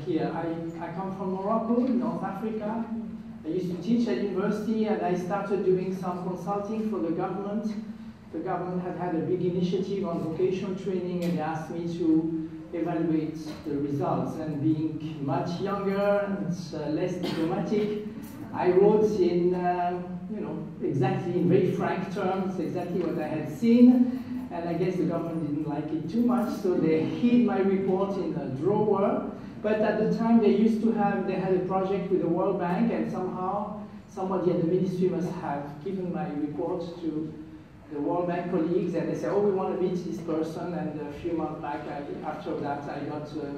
Here. I come from Morocco, North Africa. I used to teach at university, and I started doing some consulting for the government. The government had a big initiative on vocational training, and they asked me to evaluate the results. And being much younger and less diplomatic, I wrote in, exactly in very frank terms, exactly what I had seen. And I guess the government didn't like it too much, so they hid my report in a drawer. But at the time, they had a project with the World Bank, and somehow somebody at the ministry must have given my report to the World Bank colleagues, and they said, oh, we want to meet this person. And a few months back, after that, I got a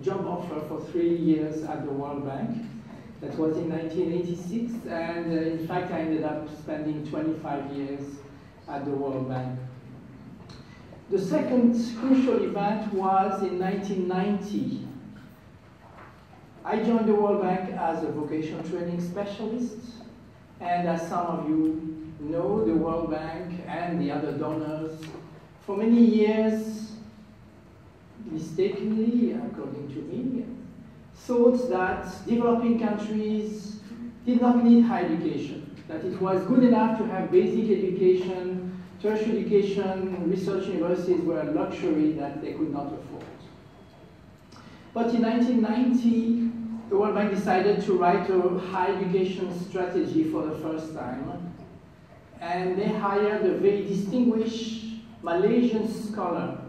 job offer for 3 years at the World Bank. That was in 1986, and in fact, I ended up spending 25 years at the World Bank. The second crucial event was in 1990. I joined the World Bank as a vocational training specialist, and as some of you know, the World Bank and the other donors, for many years, mistakenly, according to me, thought that developing countries did not need higher education, that it was good enough to have basic education, tertiary education, research universities were a luxury that they could not afford. But in 1990, the World Bank decided to write a higher education strategy for the first time. And they hired a very distinguished Malaysian scholar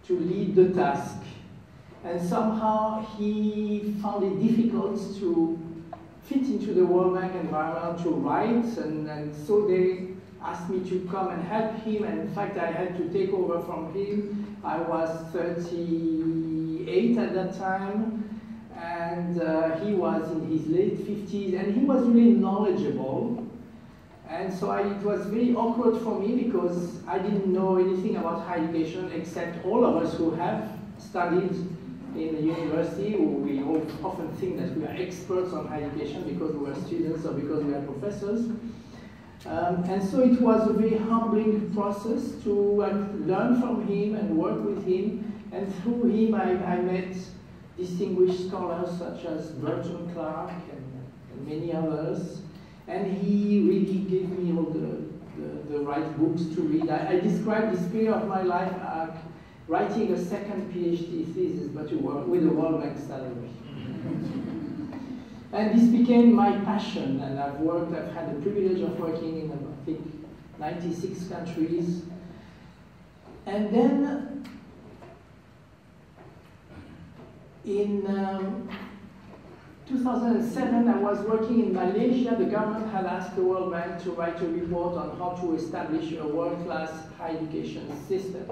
to lead the task. And somehow he found it difficult to fit into the World Bank environment to write, and so they asked me to come and help him, and in fact I had to take over from him. I was 38 at that time, and he was in his late 50s, and he was really knowledgeable. And so it was very awkward for me because I didn't know anything about higher education except all of us who have studied in the university. We often think that we are experts on higher education because we were students or because we are professors. And so it was a very humbling process to learn from him and work with him. And through him, I met distinguished scholars such as Burton Clark and many others. And he really gave me all the right books to read. I describe this period of my life writing a second PhD thesis, but with a World Bank salary. And this became my passion, and I've had the privilege of working in, I think, 96 countries. And then in 2007, I was working in Malaysia. The government had asked the World Bank to write a report on how to establish a world-class higher education system.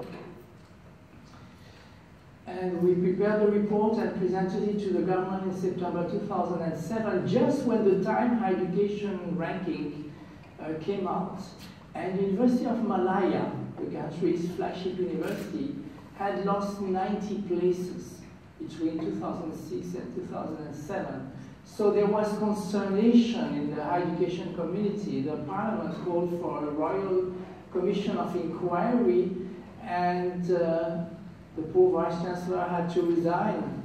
And we prepared the report and presented it to the government in September 2007, just when the Time Higher Education ranking came out. And the University of Malaya, the country's flagship university, had lost 90 places between 2006 and 2007. So there was consternation in the higher education community. The parliament called for a royal commission of inquiry, and the poor vice-chancellor had to resign.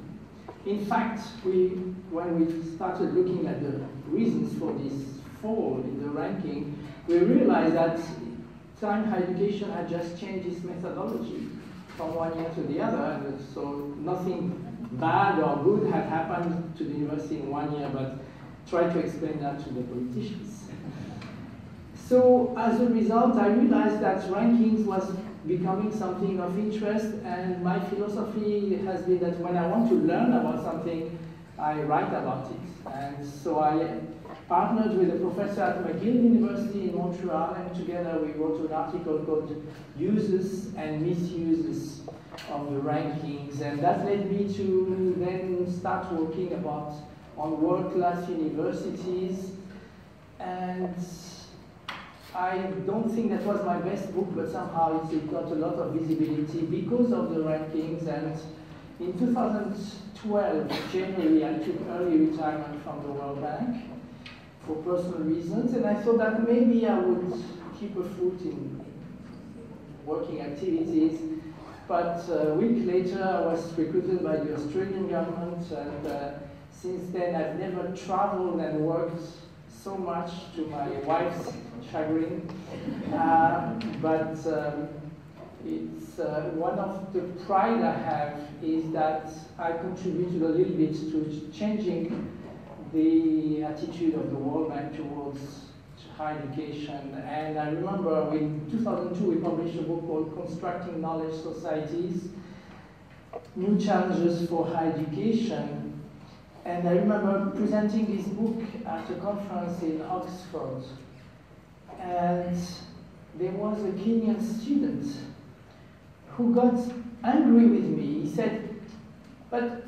In fact, when we started looking at the reasons for this fall in the ranking, we realized that Time Higher Education had just changed its methodology from one year to the other, and so nothing bad or good had happened to the university in 1 year, but try to explain that to the politicians. So as a result, I realized that rankings was becoming something of interest, and my philosophy has been that when I want to learn about something, I write about it. And so I partnered with a professor at McGill University in Montreal, and together we wrote an article called Uses and Misuses of the Rankings, and that led me to then start working on world-class universities. And I don't think that was my best book, but somehow it got a lot of visibility because of the rankings. And in 2012, January, I took early retirement from the World Bank for personal reasons, and I thought that maybe I would keep a foot in working activities But a week later, I was recruited by the Australian government, and since then I've never traveled and worked so much, to my wife's chagrin. But it's one of the pride I have is that I contributed a little bit to changing the attitude of the World Bank towards higher education. And I remember in 2002 we published a book called Constructing Knowledge Societies, New Challenges for Higher Education. And I remember presenting this book at a conference in Oxford. And there was a Kenyan student who got angry with me. He said, "But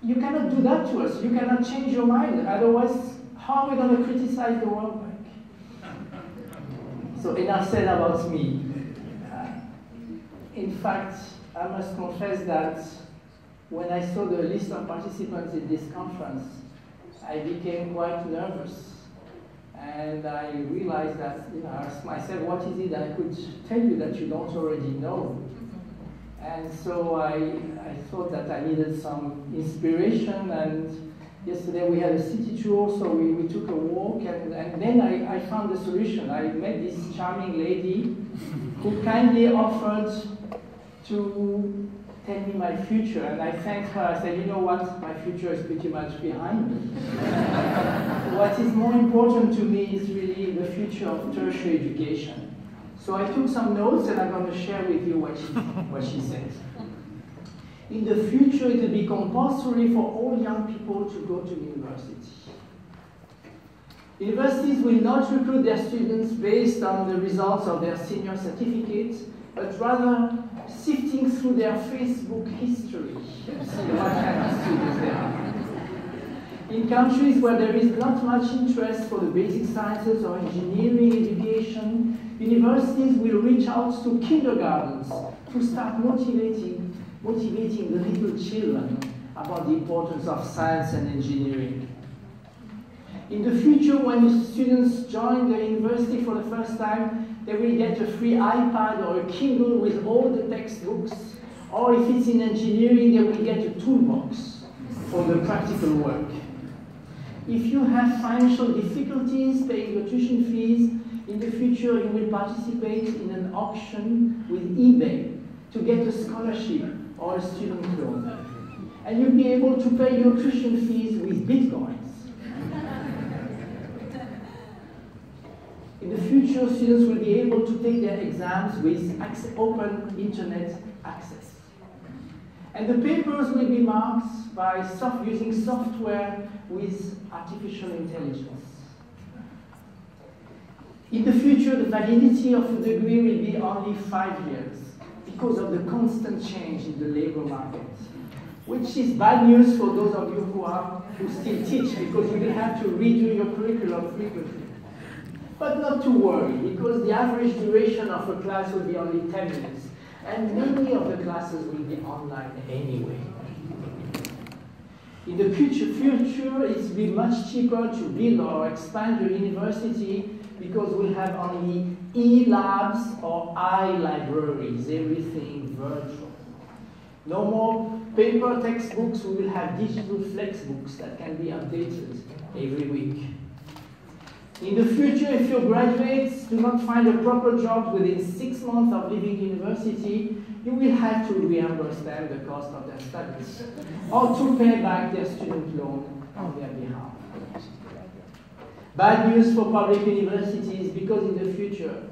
you cannot do that to us. You cannot change your mind. Otherwise, how are we going to criticize the World Bank?" So enough said about me. In fact, I must confess that when I saw the list of participants in this conference, I became quite nervous. And I realized that, I asked myself, what is it I could tell you that you don't already know? And so I thought that I needed some inspiration, and yesterday we had a city tour, so we took a walk, and then I found the solution. I met this charming lady who kindly offered to tell me my future, and I thanked her. I said, "You know what, my future is pretty much behind me." What is more important to me is really the future of tertiary education. So I took some notes, and I'm going to share with you what she said. In the future, it will be compulsory for all young people to go to university. Universities will not recruit their students based on the results of their senior certificates, but rather sifting through their Facebook history to see what kind of students they are. In countries where there is not much interest for the basic sciences or engineering education, universities will reach out to kindergartens to start motivating the little children about the importance of science and engineering. In the future, when students join the university for the first time, they will get a free iPad or a Kindle with all the textbooks, or if it's in engineering, they will get a toolbox for the practical work. If you have financial difficulties paying your tuition fees, in the future you will participate in an auction with eBay to get a scholarship or a student loan. And you'll be able to pay your tuition fees with Bitcoins. In the future, students will be able to take their exams with open internet access. And the papers will be marked by using software with artificial intelligence. In the future, the validity of a degree will be only 5 years because of the constant change in the labor market, which is bad news for those of you who still teach, because you will have to redo your curriculum frequently. But not to worry, because the average duration of a class will be only 10 minutes, and many of the classes will be online anyway. In the future, it will be much cheaper to build or expand your university because we'll have only e-labs or i-libraries, everything virtual. No more paper textbooks, we will have digital flexbooks that can be updated every week. In the future, if your graduates do not find a proper job within 6 months of leaving university, you will have to reimburse them the cost of their studies, or to pay back their student loan on their behalf. Bad news for public universities, because in the future,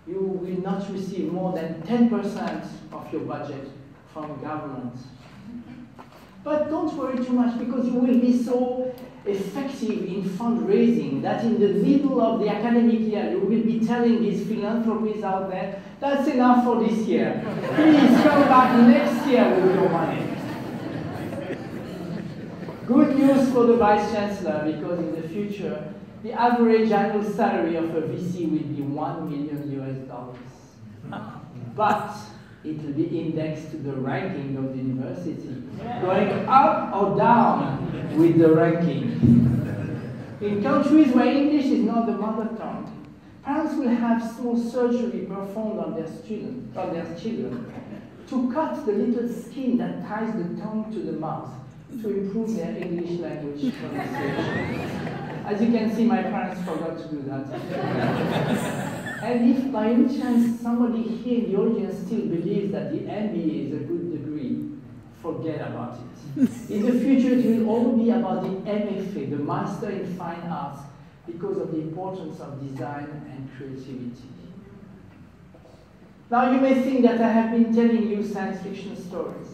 you will not receive more than 10% of your budget from government. But don't worry too much, because you will be so effective in fundraising that in the middle of the academic year, you will be telling these philanthropies out there, that's enough for this year. Please come back next year with your money. Good news for the Vice Chancellor, because in the future, the average annual salary of a VC will be $1 million US. But it will be indexed to the ranking of the university, going up or down with the ranking. In countries where English is not the mother tongue, parents will have small surgery performed on their children to cut the little skin that ties the tongue to the mouth to improve their English language pronunciation. As you can see, my parents forgot to do that. And if by any chance somebody here in the audience still believes that the MBA is a good degree, forget about it. In the future, it will all be about the MFA, the Master in Fine Arts, because of the importance of design and creativity. Now, you may think that I have been telling you science fiction stories.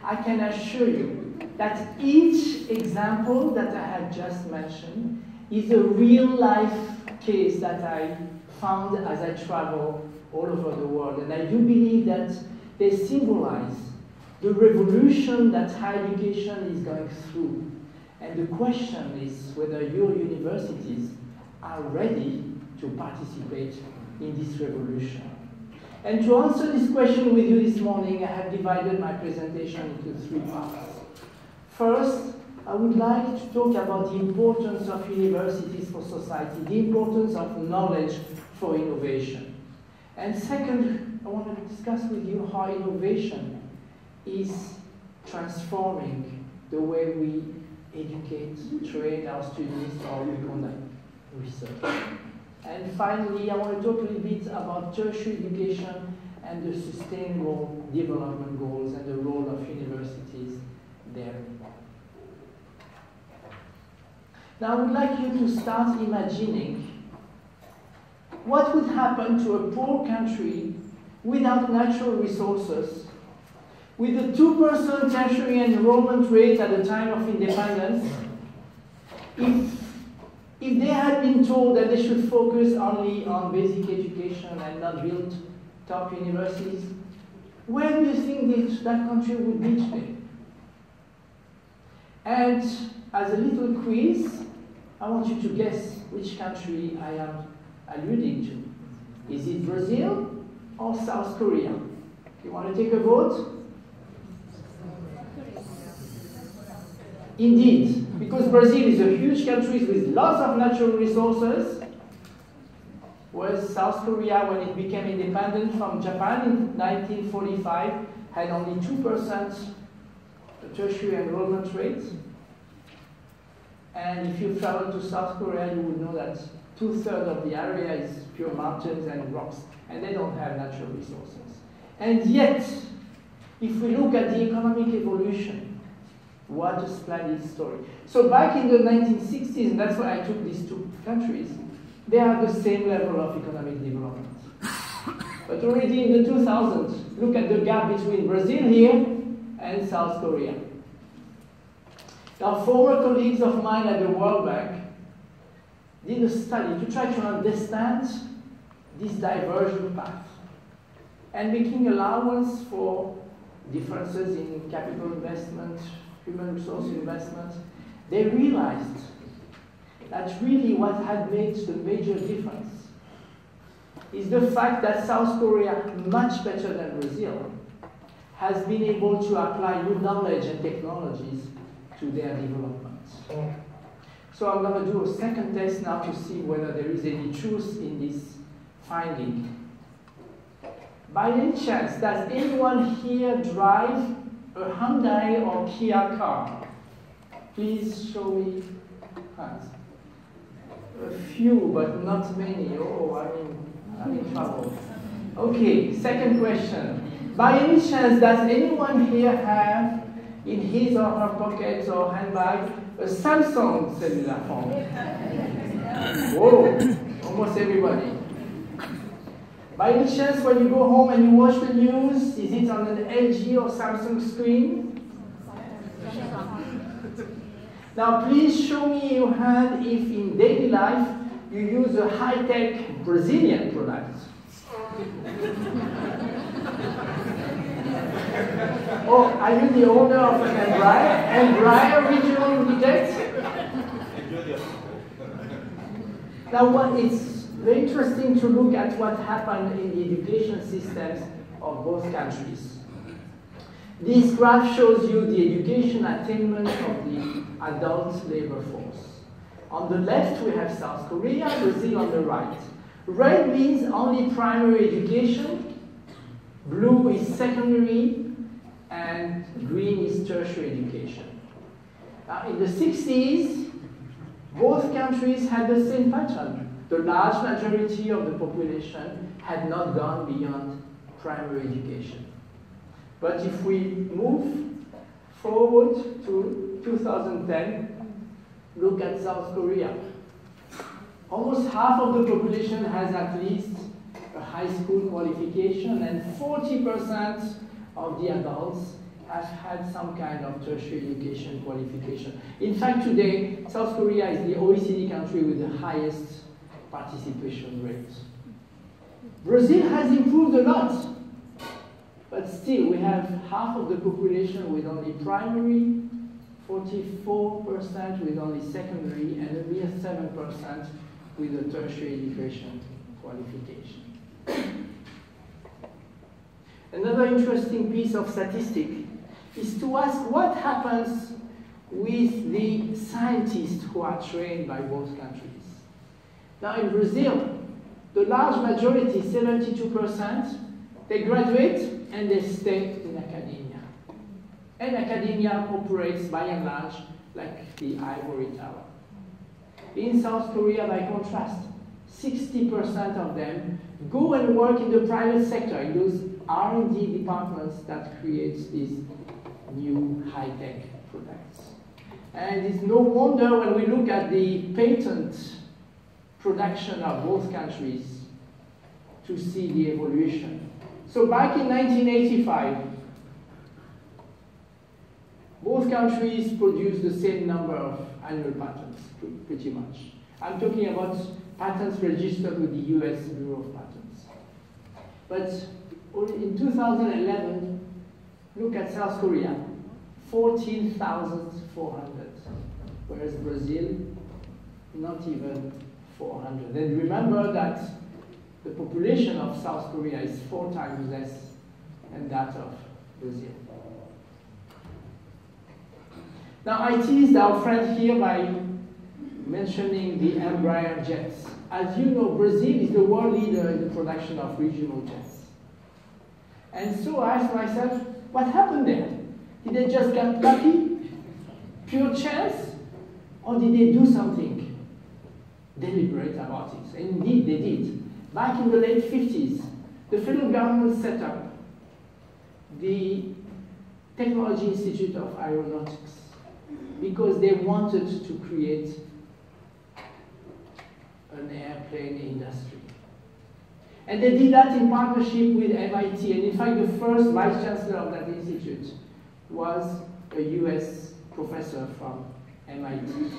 I can assure you that each example that I have just mentioned is a real-life case that I found as I travel all over the world. And I do believe that they symbolize the revolution that higher education is going through. And the question is whether your universities are ready to participate in this revolution. And to answer this question with you this morning, I have divided my presentation into 3 parts. First, I would like to talk about the importance of universities for society, the importance of knowledge for innovation. And second, I want to discuss with you how innovation is transforming the way we educate, train our students, or we conduct research. And finally, I want to talk a little bit about tertiary education and the sustainable development goals and the role of universities there. Now, I would like you to start imagining what would happen to a poor country without natural resources, with a 2% tertiary enrollment rate at the time of independence, if they had been told that they should focus only on basic education and not build top universities, where do you think that country would be today? And as a little quiz, I want you to guess which country I am alluding to. Is it Brazil or South Korea? You want to take a vote? Indeed, because Brazil is a huge country with lots of natural resources, whereas South Korea, when it became independent from Japan in 1945, had only 2% tertiary enrollment rate. And if you travel to South Korea, you would know that 2/3 of the area is pure mountains and rocks, and they don't have natural resources. And yet, if we look at the economic evolution, what a splendid story. So back in the 1960s, and that's why I took these 2 countries, they are the same level of economic development. But already in the 2000s, look at the gap between Brazil here and South Korea. Now, former colleagues of mine at the World Bank did a study to try to understand this divergent path and making allowance for differences in capital investment, human resource investment. They realized that really what had made the major difference is the fact that South Korea, much better than Brazil, has been able to apply new knowledge and technologies to their development. So I'm going to do a second test now to see whether there is any truth in this finding. By any chance, does anyone here drive a Hyundai or Kia car? Please show me hands. A few, but not many. Oh, I'm in trouble. Okay, second question. By any chance, does anyone here have in his or her pocket or handbag a Samsung cellular phone? Whoa, almost everybody. By any chance, when you go home and you watch the news, is it on an LG or Samsung screen? Now, please show me your hand if in daily life you use a high-tech Brazilian product. Oh, are you the owner of an Embraer regional reject? Now, it's very interesting to look at what happened in the education systems of both countries. This graph shows you the education attainment of the adult labor force. On the left, we have South Korea, Brazil on the right. Red means only primary education. Blue is secondary, and green is tertiary education. Now, in the 60s, both countries had the same pattern. The large majority of the population had not gone beyond primary education. But if we move forward to 2010, look at South Korea. Almost half of the population has at least a high school qualification, and 40% of the adults have had some kind of tertiary education qualification. In fact, today, South Korea is the OECD country with the highest participation rate. Brazil has improved a lot, but still we have half of the population with only primary, 44% with only secondary, and a mere 7% with a tertiary education qualification. Another interesting piece of statistic is to ask what happens with the scientists who are trained by both countries. Now in Brazil, the large majority, 72%, they graduate and they stay in academia. And academia operates by and large like the ivory tower. In South Korea, by contrast, 60% of them go and work in the private sector, in those R&D departments that create these new high-tech products. And it's no wonder when we look at the patent production of both countries to see the evolution. So back in 1985, both countries produced the same number of annual patents, pretty much. I'm talking about patents registered with the US Bureau of Patents. But in 2011, look at South Korea, 14,400, whereas Brazil, not even 400. And remember that the population of South Korea is 4 times less than that of Brazil. Now, I teased our friend here by mentioning the Embraer jets. As you know, Brazil is the world leader in the production of regional jets. And so I asked myself, what happened there? Did they just get lucky? Pure chance? Or did they do something deliberate about it? And indeed, they did. Back in the late 50s, the federal government set up the Technology Institute of Aeronautics because they wanted to create an airplane industry. And they did that in partnership with MIT. And in fact, the first vice chancellor of that institute was a US professor from MIT.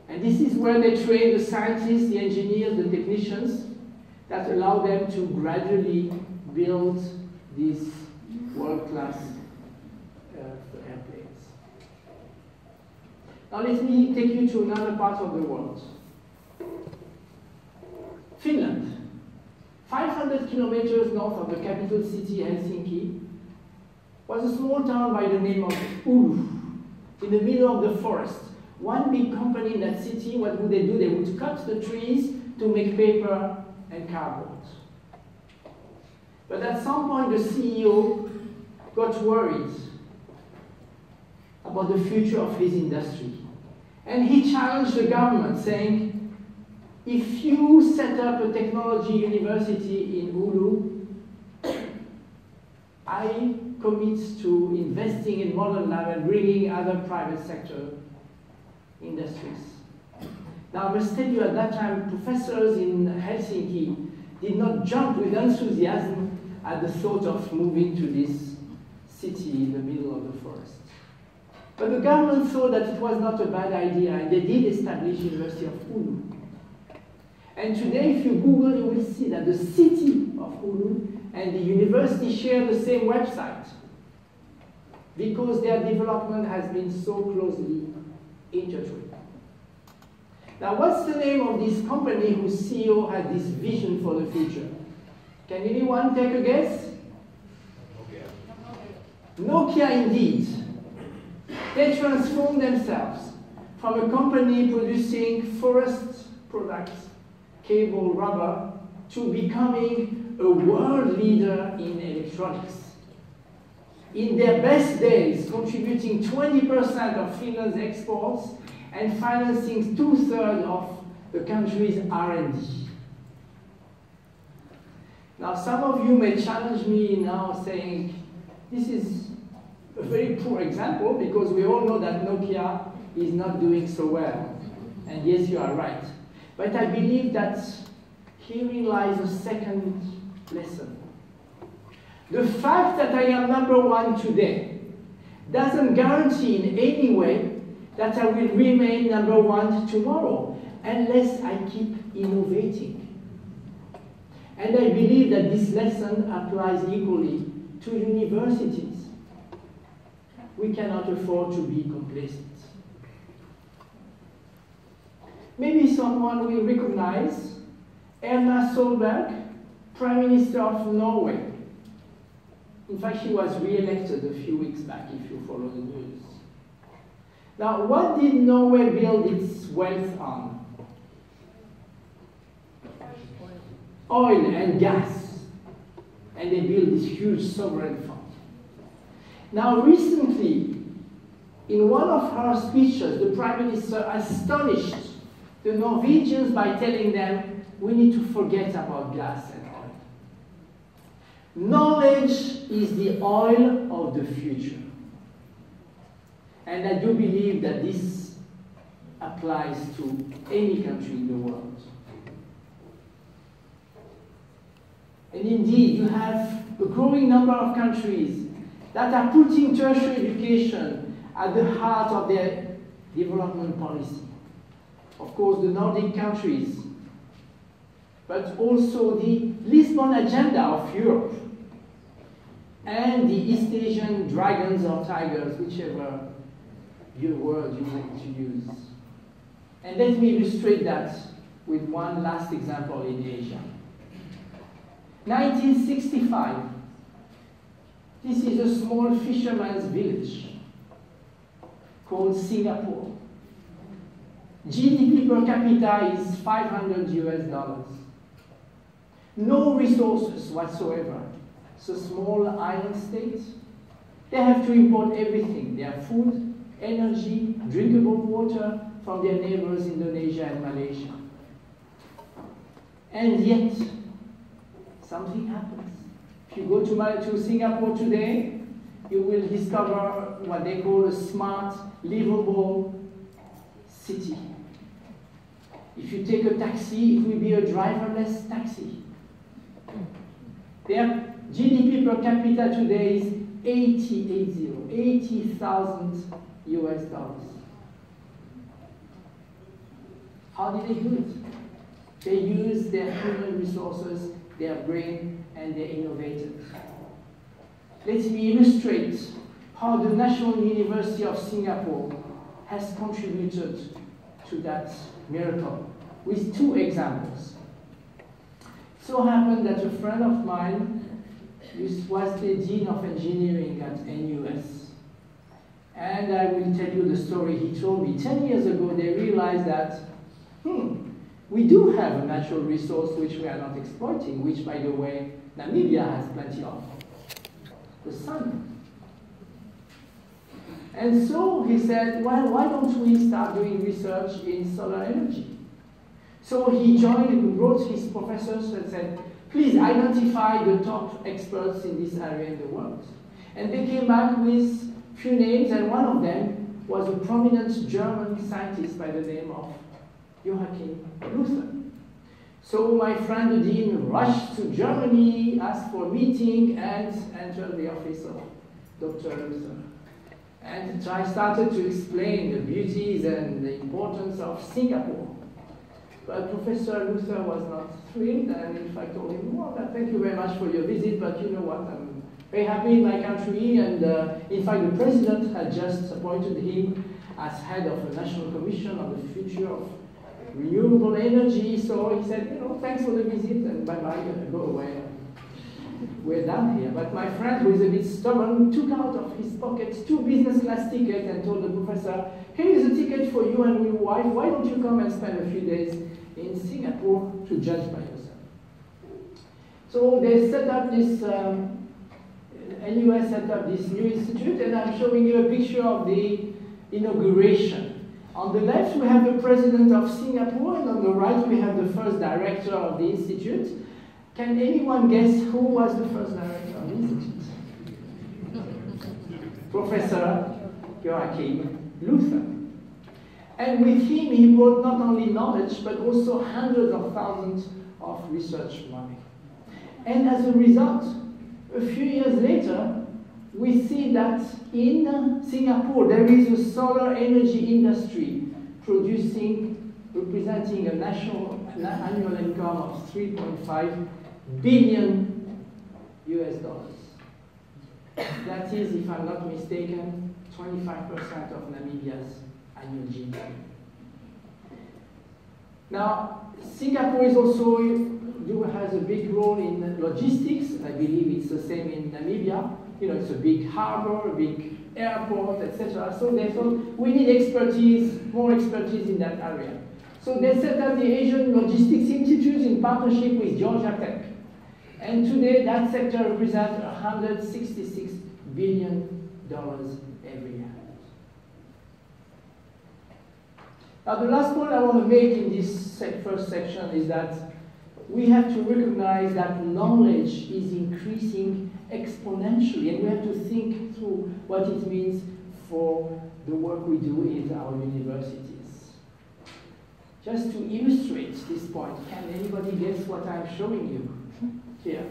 And this is where they train the scientists, the engineers, the technicians that allow them to gradually build these world-class airplanes. Now let me take you to another part of the world. Finland, 500 kilometers north of the capital city, Helsinki, was a small town by the name of Oulu, in the middle of the forest. One big company in that city, what would they do? They would cut the trees to make paper and cardboard. But at some point, the CEO got worried about the future of his industry. And he challenged the government, saying, if you set up a technology university in Oulu, I commit to investing in modern lab and bringing other private sector industries. Now, I must tell you, at that time, professors in Helsinki did not jump with enthusiasm at the thought of moving to this city in the middle of the forest. But the government thought that it was not a bad idea, and they did establish University of Oulu. And today, if you Google, you will see that the city of Oulu and the university share the same website because their development has been so closely intertwined. Now, what's the name of this company whose CEO had this vision for the future? Can anyone take a guess? Nokia, indeed. They transformed themselves from a company producing forest products, cable, rubber, to becoming a world leader in electronics. In their best days, contributing 20% of Finland's exports and financing 2/3 of the country's R&D. Now, some of you may challenge me now saying, this is a very poor example because we all know that Nokia is not doing so well. And yes, you are right. But I believe that herein lies a second lesson. The fact that I am #1 today doesn't guarantee in any way that I will remain #1 tomorrow unless I keep innovating. And I believe that this lesson applies equally to universities. We cannot afford to be complacent. Maybe someone will recognize Erna Solberg, Prime Minister of Norway. In fact, she was re-elected a few weeks back, if you follow the news. Now, what did Norway build its wealth on? Oil and gas. And they built this huge sovereign fund. Now, recently, in one of her speeches, the Prime Minister astonished the Norwegians by telling them, we need to forget about gas and oil. Knowledge is the oil of the future. And I do believe that this applies to any country in the world. And indeed, you have a growing number of countries that are putting tertiary education at the heart of their development policy. Of course, the Nordic countries, but also the Lisbon agenda of Europe, and the East Asian dragons or tigers, whichever word you want to use. And let me illustrate that with one last example in Asia. 1965. This is a small fisherman's village called Singapore. GDP per capita is $500. No resources whatsoever. It's a small island state. They have to import everything, their food, energy, drinkable water from their neighbors Indonesia and Malaysia. And yet, something happens. If you go to Singapore today, you will discover what they call a smart, livable city. If you take a taxi, it will be a driverless taxi. Their GDP per capita today is $80,000 US. How did they do it? They used their human resources, their brain, and they innovated. Let me illustrate how the National University of Singapore has contributed to that miracle with two examples. It so happened that a friend of mine was the Dean of Engineering at NUS. And I will tell you the story he told me. 10 years ago, they realized that, we do have a natural resource which we are not exploiting, which, by the way, Namibia has plenty of. The sun. And so he said, well, why don't we start doing research in solar energy? So he joined and wrote his professors and said, please identify the top experts in this area in the world. And they came back with a few names, and one of them was a prominent German scientist by the name of Joachim Luther. So my friend the Dean rushed to Germany, asked for a meeting, and entered the office of Dr. Luther. And I started to explain the beauties and the importance of Singapore. But Professor Luther was not thrilled, and in fact told him, well, thank you very much for your visit, but you know what, I'm very happy in my country, and in fact the president had just appointed him as head of a national commission on the future of renewable energy, so he said, thanks for the visit, and bye-bye, go away. We're done here. But my friend, who is a bit stubborn, took out of his pocket 2 business class tickets and told the professor, here is a ticket for you and your wife, why don't you come and spend a few days in Singapore to judge by yourself? So they set up this, NUS set up this new institute, and I'm showing you a picture of the inauguration. On the left, we have the president of Singapore, and on the right, we have the first director of the institute. Can anyone guess who was the first director of the institute? Professor Joachim Luther. And with him, he brought not only knowledge, but also hundreds of thousands of research money. And as a result, a few years later, we see that in Singapore, there is a solar energy industry representing a national annual income of 3.5 billion US dollars. That is, if I'm not mistaken, 25% of Namibia's annual GDP. Now, Singapore is also has a big role in logistics. I believe it's the same in Namibia. You know, it's a big harbor, a big airport, etc. So they thought we need expertise, more expertise in that area. So they set up the Asian Logistics Institute in partnership with Georgia Tech. And today that sector represents $166 billion every year. Now the last point I want to make in this first section is that we have to recognize that knowledge is increasing exponentially, and we have to think through what it means for the work we do in our universities. Just to illustrate this point, can anybody guess what I'm showing you here?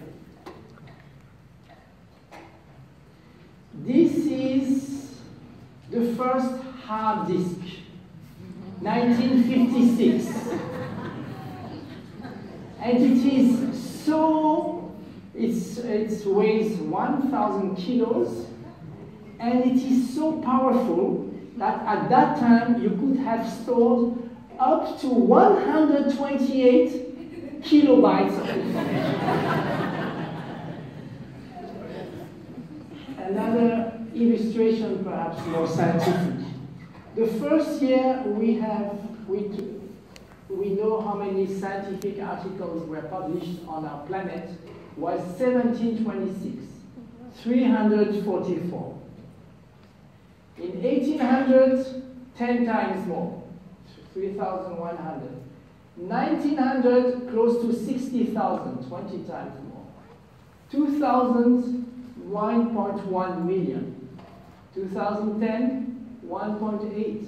This is the first hard disk, 1956. And it is so, it weighs 1,000 kilos, and it is so powerful that at that time you could have stored up to 128 kilobytes of information. Another illustration, perhaps more scientific. The first year we know how many scientific articles were published on our planet was 1726, 344. In 1800, 10 times more, 3,100. 1900, close to 60,000, 20 times more. 2000, 1.1 million. 2010, 1.8.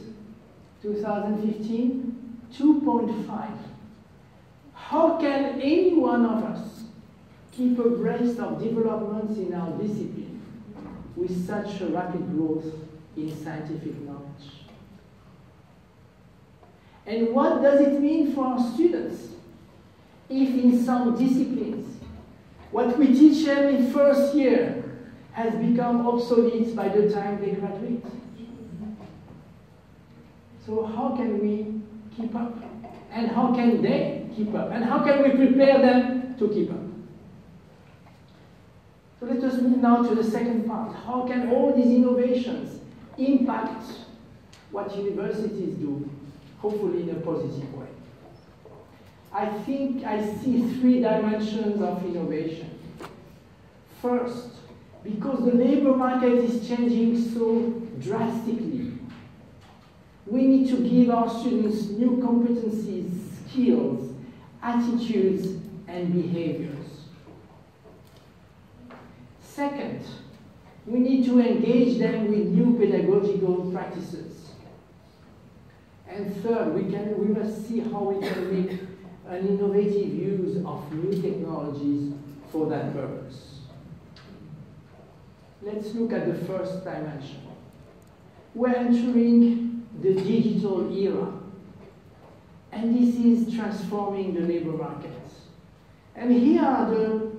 2015, 2.5. How can any one of us keep abreast of developments in our discipline with such a rapid growth in scientific knowledge? And what does it mean for our students if in some disciplines what we teach them in first year has become obsolete by the time they graduate? So how can we keep up? And how can they keep up? And how can we prepare them to keep up? So let us move now to the second part. How can all these innovations impact what universities do, hopefully in a positive way? I think I see three dimensions of innovation. First, because the labor market is changing so drastically, we need to give our students new competencies, skills, attitudes, and behaviors. Second, we need to engage them with new pedagogical practices. And third, we must see how we can make an innovative use of new technologies for that purpose. Let's look at the first dimension. We're entering the digital era, and this is transforming the labor market. And here are the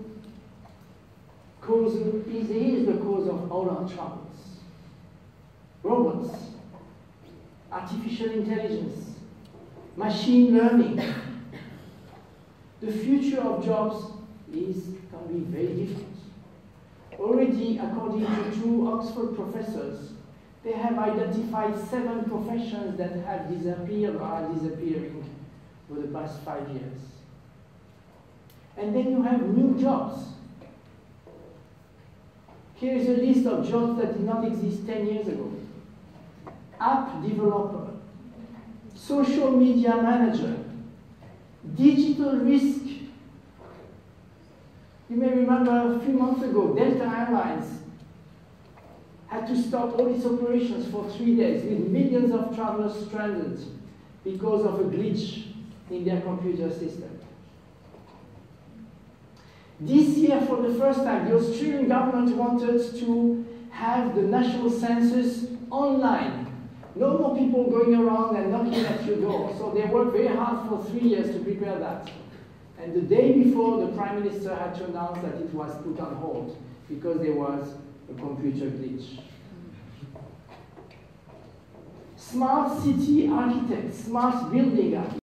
causes, here is the cause of all our troubles. Robots, artificial intelligence, machine learning. The future of jobs can be very different. Already, according to two Oxford professors, they have identified 7 professions that have disappeared or are disappearing for the past 5 years. And then you have new jobs. Here is a list of jobs that did not exist 10 years ago. App developer, social media manager, digital risk. You may remember a few months ago, Delta Airlines had to stop all its operations for 3 days with millions of travelers stranded because of a glitch in their computer system. This year, for the first time, the Australian government wanted to have the national census online. No more people going around and knocking at your door. So they worked very hard for 3 years to prepare that. And the day before, the Prime Minister had to announce that it was put on hold because there was a computer glitch. Smart city architects, smart building architects.